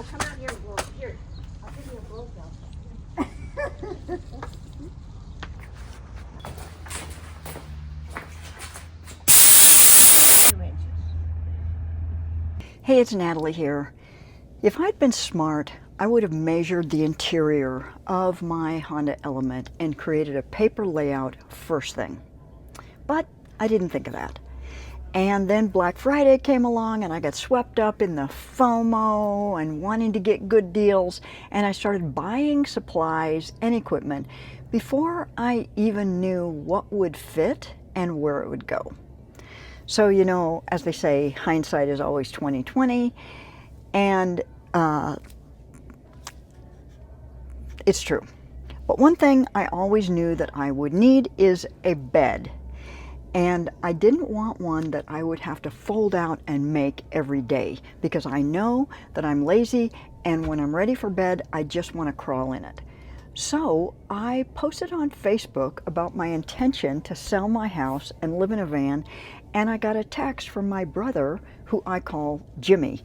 No, come out here and blow. Here, I'll give you a blowjob. Hey, it's Natalie here. If I'd been smart, I would have measured the interior of my Honda Element and created a paper layout first thing. But I didn't think of that. And then Black Friday came along and I got swept up in the FOMO and wanting to get good deals, and I started buying supplies and equipment before I even knew what would fit and where it would go. So, you know, as they say, hindsight is always 20/20, and it's true. But one thing I always knew that I would need is a bed. And I didn't want one that I would have to fold out and make every day, because I know that I'm lazy, and when I'm ready for bed, I just want to crawl in it. So I posted on Facebook about my intention to sell my house and live in a van, and I got a text from my brother, who I call Jimmy.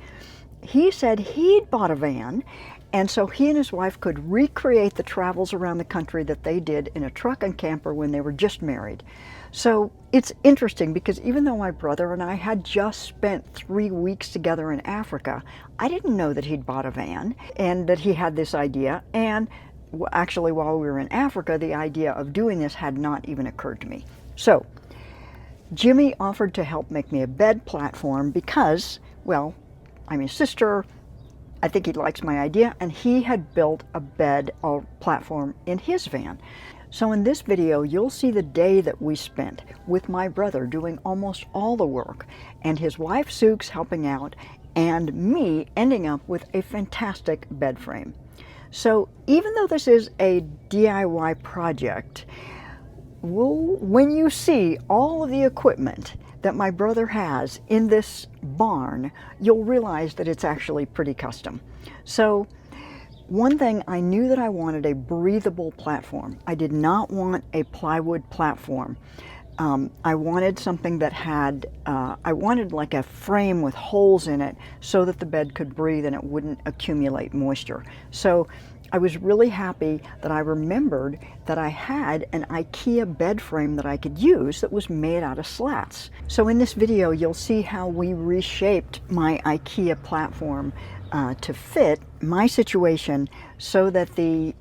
He said he'd bought a van, and so he and his wife could recreate the travels around the country that they did in a truck and camper when they were just married. So it's interesting because even though my brother and I had just spent 3 weeks together in Africa, I didn't know that he'd bought a van and that he had this idea. And actually, while we were in Africa, the idea of doing this had not even occurred to me. So Jimmy offered to help make me a bed platform because, well, I'm his sister. I think he likes my idea, and he had built a bed or platform in his van. So in this video, you'll see the day that we spent with my brother doing almost all the work, and his wife Sukes helping out, and me ending up with a fantastic bed frame. So even though this is a DIY project, when you see all of the equipment that my brother has in this barn, you'll realize that it's actually pretty custom. So one thing, I knew that I wanted a breathable platform. I did not want a plywood platform. I wanted something that had, I wanted like a frame with holes in it so that the bed could breathe and it wouldn't accumulate moisture. So I was really happy that I remembered that I had an IKEA bed frame that I could use that was made out of slats. So in this video, you'll see how we reshaped my IKEA platform to fit my situation so that the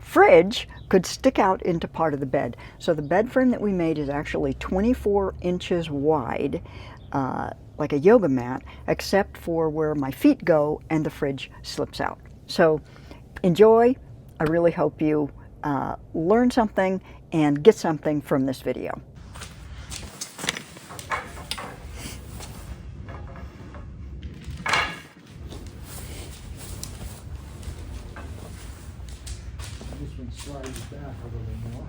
fridge could stick out into part of the bed. So the bed frame that we made is actually 24 inches wide, like a yoga mat, except for where my feet go and the fridge slips out. So enjoy. I really hope you learn something and get something from this video. This one slides back a little more.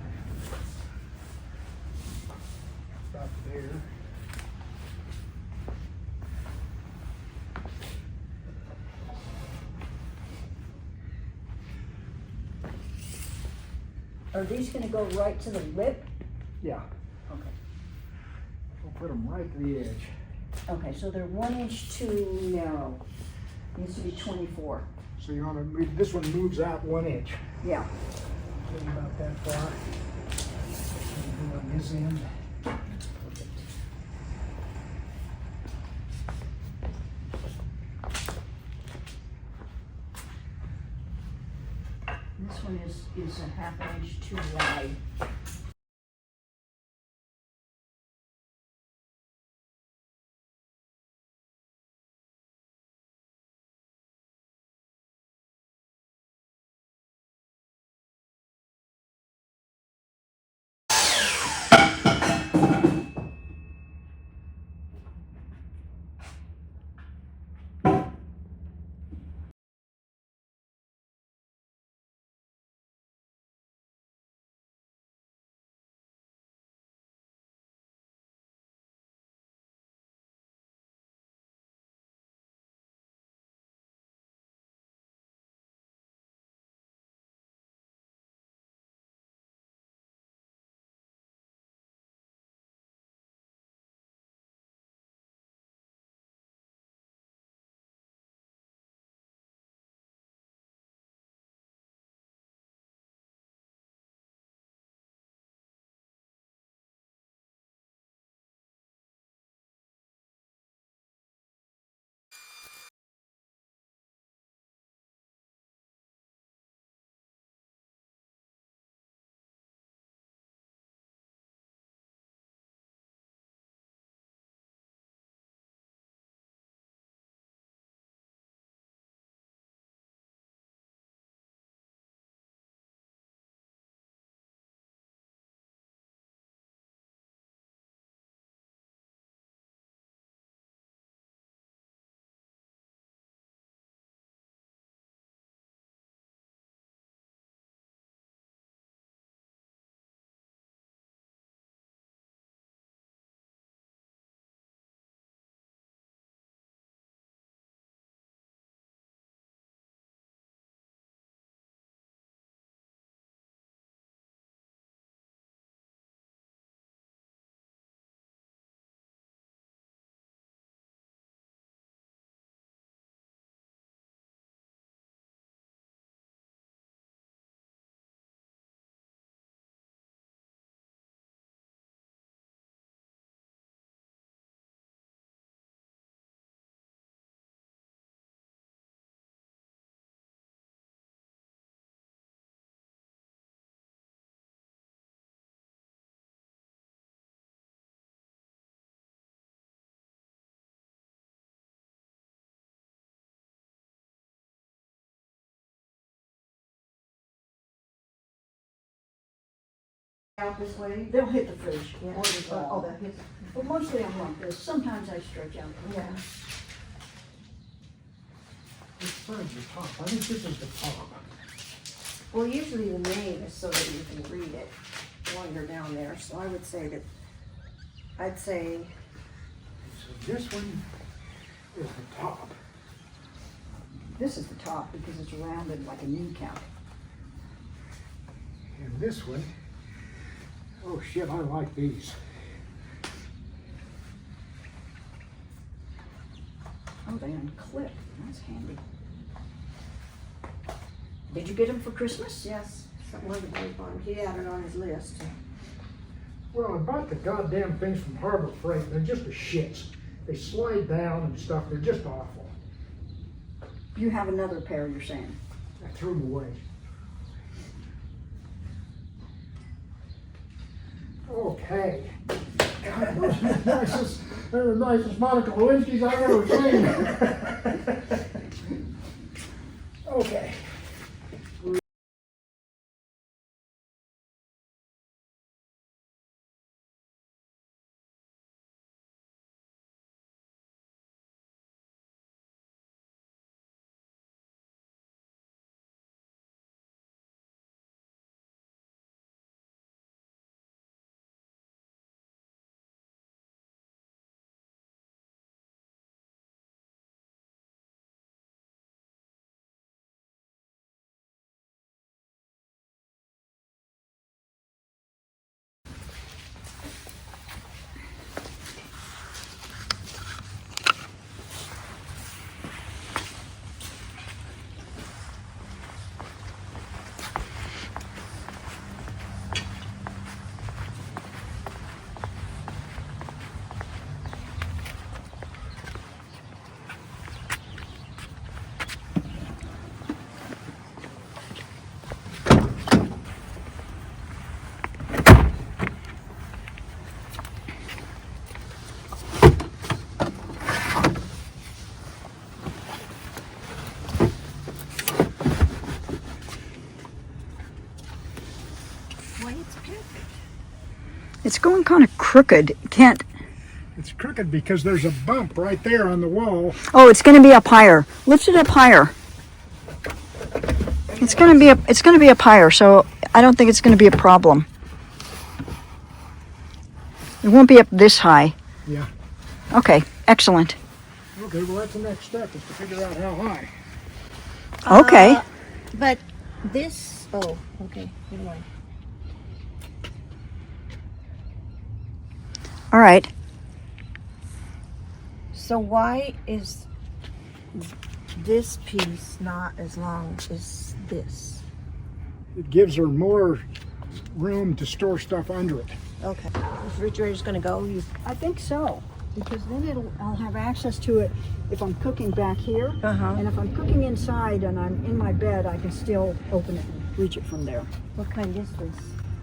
About there. Are these going to go right to the lip? Yeah, Okay. we'll put them right to the edge. Okay, so they're 1 inch too narrow. Needs to be 24. So you want to move, this one moves out 1 inch. Yeah. So about that far. And do on this end. This one is a 1/2 inch too wide. Out this way? They'll hit the fridge. Yeah. Or they'll hit, but mostly I'm like this. Sometimes I stretch out. Yeah. Which side's the top? I think this is the top. Well, usually the name is so that you can read it while you're down there, so I would say that, I'd say, So this one is the top. This is the top because it's rounded like a kneecap. And this one, oh shit, I like these. Oh, they unclip. That's handy. Did you get them for Christmas? yes, something like that on, he had it on his list. Well, I bought the goddamn things from Harbor Freight. They're just the shits. They slide down and stuff. They're just awful. You have another pair, you're saying? I threw them away. Okay. God, those are the nicest, they're the nicest Monica Lewinsky's I've ever seen. Okay. Well, it's perfect. It's going kind of crooked. Can't. It's crooked because there's a bump right there on the wall. Oh, it's going to be up higher. Lift it up higher. It's going to be up higher, so I don't think it's going to be a problem. It won't be up this high. Yeah. Okay, excellent. Okay, well that's the next step is to figure out how high. Okay. But this, oh, okay, never mind. All right. So why is this piece not as long as this? It gives her more room to store stuff under it. Okay. The refrigerator's gonna go, you, I think so, because then I'll have access to it if I'm cooking back here. Uh-huh. And if I'm cooking inside and I'm in my bed, I can still open it and reach it from there. what kind is this?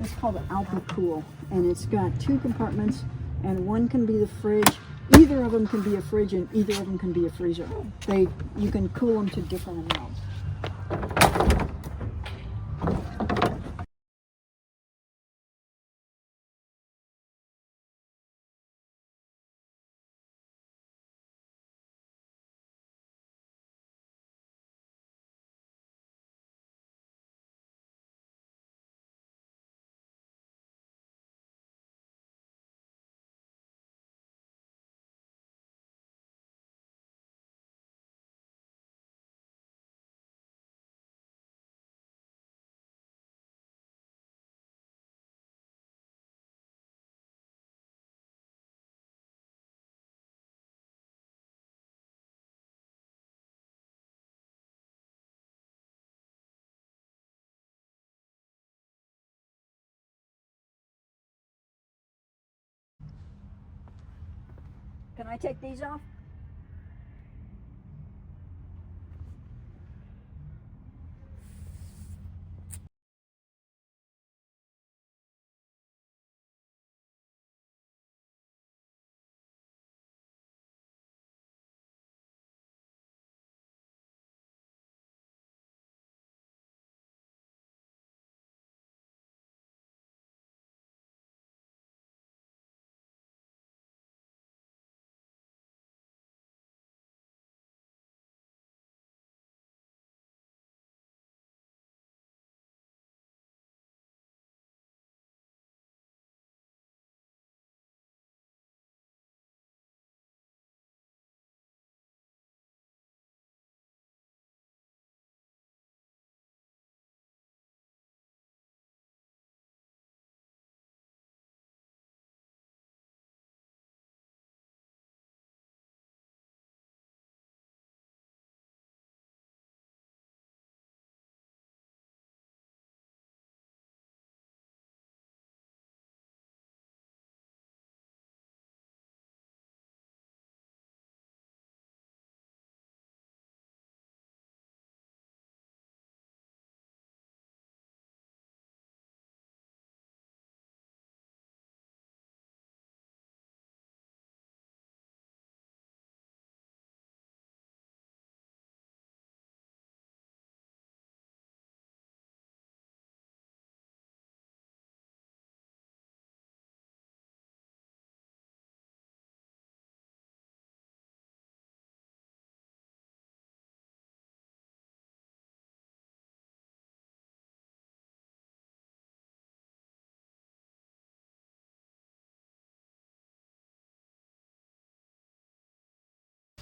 It's called an Alpencool, and it's got 2 compartments, and one can be the fridge. Either of them can be a fridge, and either of them can be a freezer. You can cool them to different amounts. Can I take these off?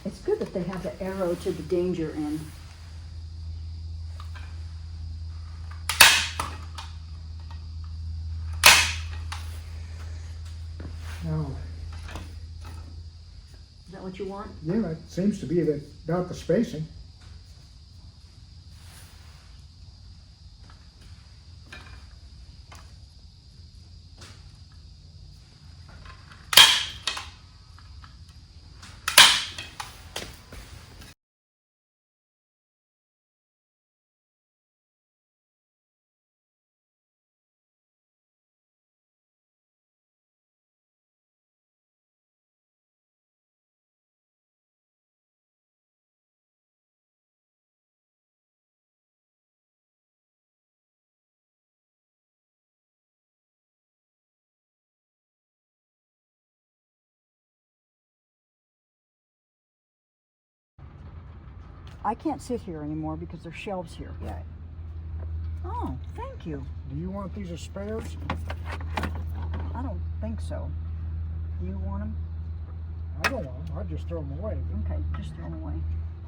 It's good that they have the arrow to the danger end. Now, Is that what you want? yeah, it seems to be about the spacing. I can't sit here anymore because there's shelves here. Yeah. Oh, thank you. Do you want these as spares? I don't think so. Do you want them? I don't want them. I'd just throw them away. Okay, just throw them away.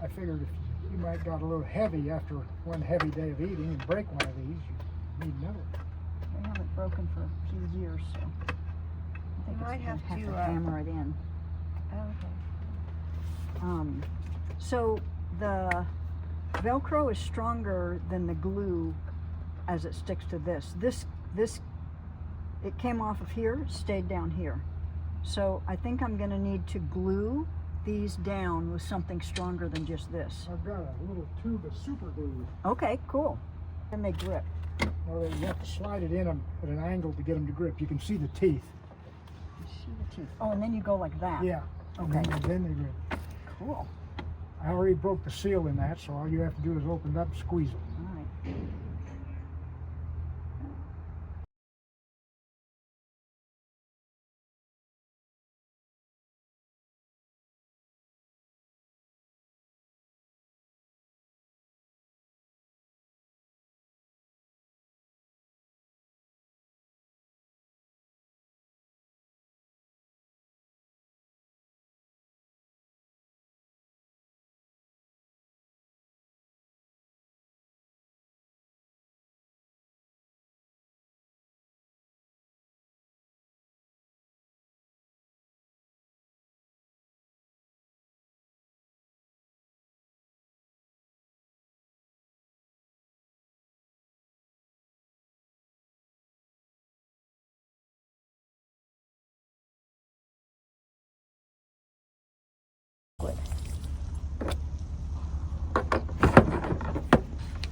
I figured if you might got a little heavy after one heavy day of eating and break one of these, you need another. They haven't broken for a few years, so I think might it's have gonna to, hammer it in. Okay. So the Velcro is stronger than the glue as it sticks to this. This, it came off of here, stayed down here. So I think I'm gonna need to glue these down with something stronger than just this. I've got a little tube of super glue. Okay, cool. And they grip. Well, you have to slide it in 'em at an angle to get them to grip. You can see the teeth. You see the teeth. Oh, and then you go like that. Yeah. Okay. And then they grip. Cool. I already broke the seal in that, so all you have to do is open it up and squeeze it. All right.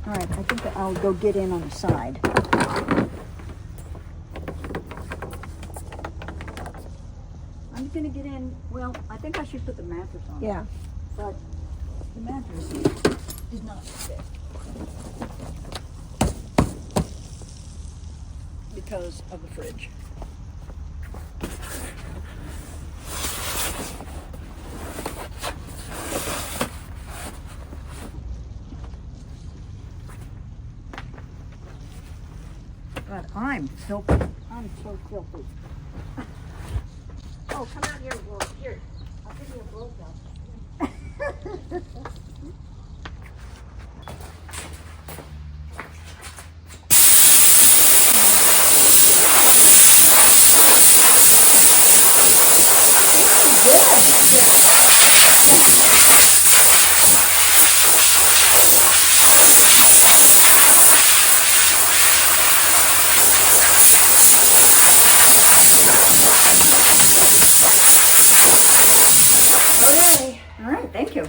All right, I think that I'll go get in on the side. I'm gonna get in, well, I think I should put the mattress on. Yeah. But the mattress is not thick. Because of the fridge. God, I'm filthy. I'm so filthy. Oh, come out here. Well, here. I'll give you a blowjob. Okay. All right, thank you.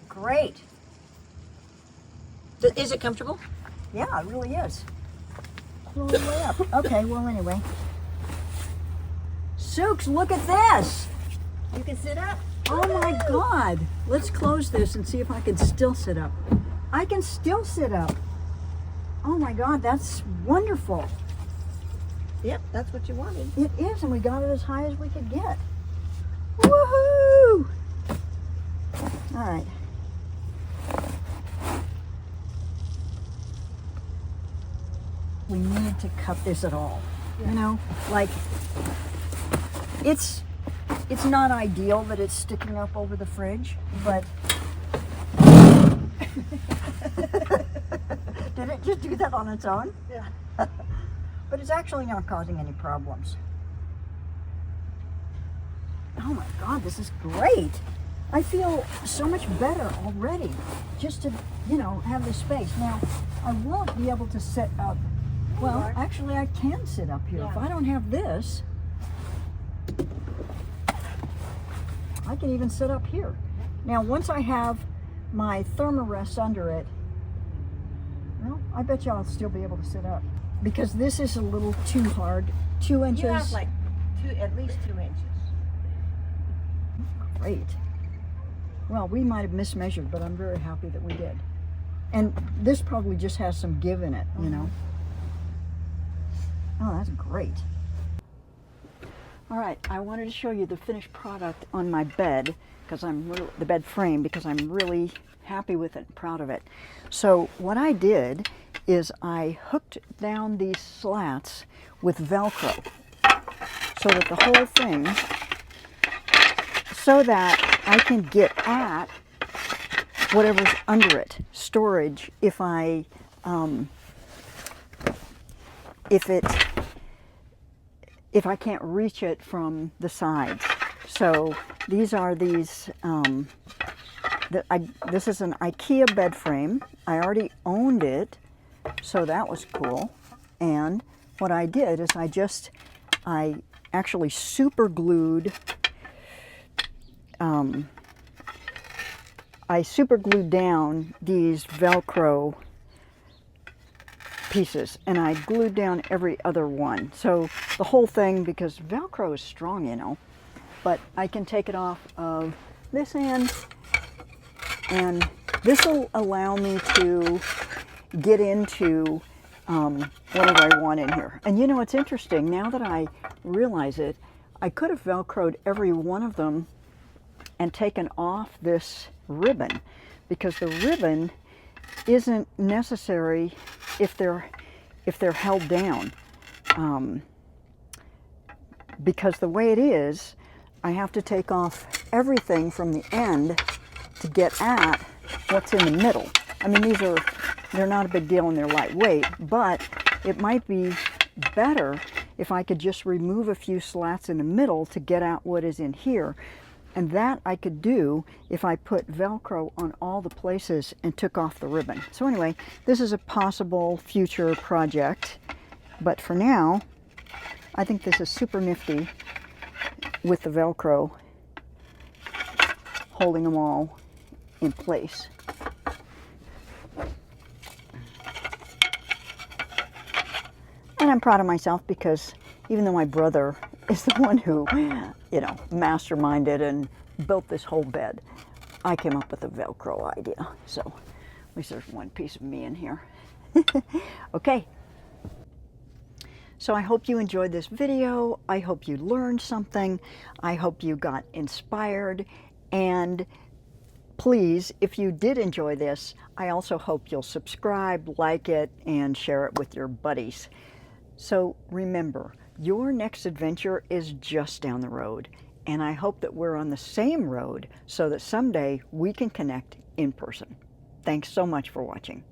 Great. Is it comfortable? Yeah, it really is. All the way up. Okay, well, anyway. Sooks, look at this. You can sit up. Oh my God. Let's close this and see if I can still sit up. I can still sit up. Oh my God, that's wonderful. Yep, that's what you wanted. It is, and we got it as high as we could get. Woohoo! All right. exactly need to cut this at all. You know, like it's not ideal that it's sticking up over the fridge, but did it just do that on its own? Yeah. But it's actually not causing any problems. Oh my God, this is great. I feel so much better already just to, you know, have this space. Now, I won't be able to sit up. Well, actually, I can sit up here. If I don't have this, I can even sit up here. Now, once I have my thermarest under it, well, I bet you I'll still be able to sit up. Because this is a little too hard. 2 inches. You have like at least 2 inches. Great. Well, we might have mismeasured, but I'm very happy that we did. And this probably just has some give in it, you know. Oh, that's great. All right, I wanted to show you the finished product on my bed, because the bed frame, because I'm really happy with it and proud of it. So what I did is I hooked down these slats with Velcro so that the whole thing, so that I can get at whatever's under it, storage, if I can't reach it from the sides. So these are these, this is an IKEA bed frame. I already owned it, so that was cool. And what I did is I actually super glued, I super glued down these Velcro pieces, and I glued down every other one. So the whole thing, because Velcro is strong, you know, but I can take it off of this end, and this will allow me to get into whatever I want in here. And you know, it's interesting, now that I realize it, I could have Velcroed every one of them and taken off this ribbon, because the ribbon isn't necessary if they're held down, because the way it is, I have to take off everything from the end to get at what's in the middle. I mean, they're not a big deal and they're lightweight, but it might be better if I could just remove a few slats in the middle to get at what is in here. And that I could do if I put Velcro on all the places and took off the ribbon. So anyway, this is a possible future project, but for now, I think this is super nifty with the Velcro holding them all in place. And I'm proud of myself, because even though my brother is the one who, you know, masterminded and built this whole bed, I came up with the Velcro idea. So at least there's one piece of me in here. Okay. So I hope you enjoyed this video. I hope you learned something. I hope you got inspired. And please, if you did enjoy this, I also hope you'll subscribe, like it, and share it with your buddies. So remember, your next adventure is just down the road, and I hope that we're on the same road so that someday we can connect in person. Thanks so much for watching.